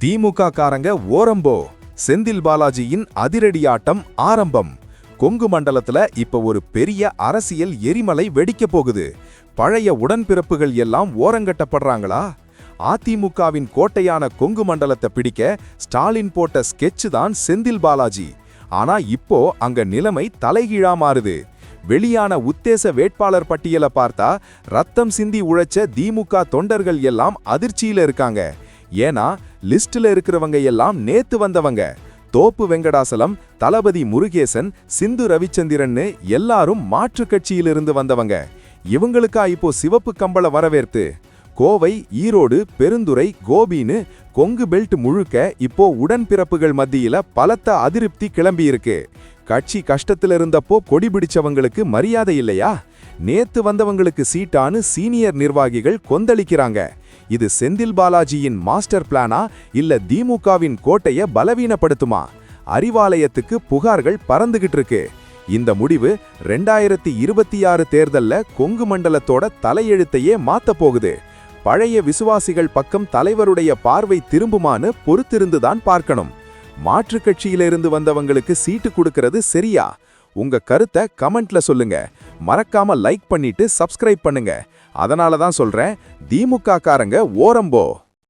திமுக காரங்க ஓரம்போ. செந்தில் பாலாஜியின் அதிரடியாட்டம் ஆரம்பம். கொங்கு மண்டலத்துல இப்ப ஒரு பெரிய அரசியல் எரிமலை வெடிக்க போகுது. பழைய உடன்பிறப்புகள் எல்லாம் ஓரங்கட்டப்படுறாங்களா? அதிமுகவின் கோட்டையான கொங்கு மண்டலத்தை பிடிக்க ஸ்டாலின் போட்ட ஸ்கெட்ச் தான் செந்தில் பாலாஜி. ஆனா இப்போ அங்க நிலைமை தலைகீழா மாறுது. வெளியான உத்தேச வேட்பாளர் பட்டியலை பார்த்தா ரத்தம் சிந்தி உழைச்ச திமுக தொண்டர்கள் எல்லாம் அதிர்ச்சியில இருக்காங்க. ஏன்னா லிஸ்ட்ல இருக்கிறவங்க எல்லாம் நேத்து வந்தவங்க. தோப்பு வெங்கடாசலம், தளபதி முருகேசன், சிந்து ரவிச்சந்திரன்னு எல்லாரும் மாற்று கட்சியிலிருந்து வந்தவங்க. இவங்களுக்கா இப்போ சிவப்பு கம்பள வரவேற்பு. கோவை, ஈரோடு, பெருந்துறை, கோபின்னு கொங்கு பெல்ட் முழுக்க இப்போ உடன்பிறப்புகள் மத்தியில பலத்த அதிருப்தி கிளம்பியிருக்கு. கட்சி கஷ்டத்துல இருந்தப்போ கொடி பிடிச்சவங்களுக்கு மரியாதை இல்லையா? நேத்து வந்தவங்களுக்கு சீட்டானு சீனியர் நிர்வாகிகள் கொந்தளிக்கிறாங்க. இது செந்தில் பாலாஜியின் மாஸ்டர் பிளானா இல்ல திமுகவின் கோட்டைய பலவீனப்படுத்துமா? அறிவாலயத்துக்கு புகார்கள் பறந்துகிட்டு இருக்கு. இந்த முடிவு 2026 தேர்தல்ல கொங்கு மண்டலத்தோட தலையெழுத்தையே மாத்த போகுது. பழைய விசுவாசிகள் பக்கம் தலைவருடைய பார்வை திரும்புமான்னு பொறுத்திருந்துதான் பார்க்கணும். மாற்று கட்சியிலிருந்து வந்தவங்களுக்கு சீட்டு கொடுக்கிறது சரியா? உங்க கருத்தை கமெண்ட்ல சொல்லுங்க. மறக்காம லைக் பண்ணிட்டு சப்ஸ்கிரைப் பண்ணுங்க. அதனால தான் சொல்றேன், திமுக காரங்க ஓரம்போ.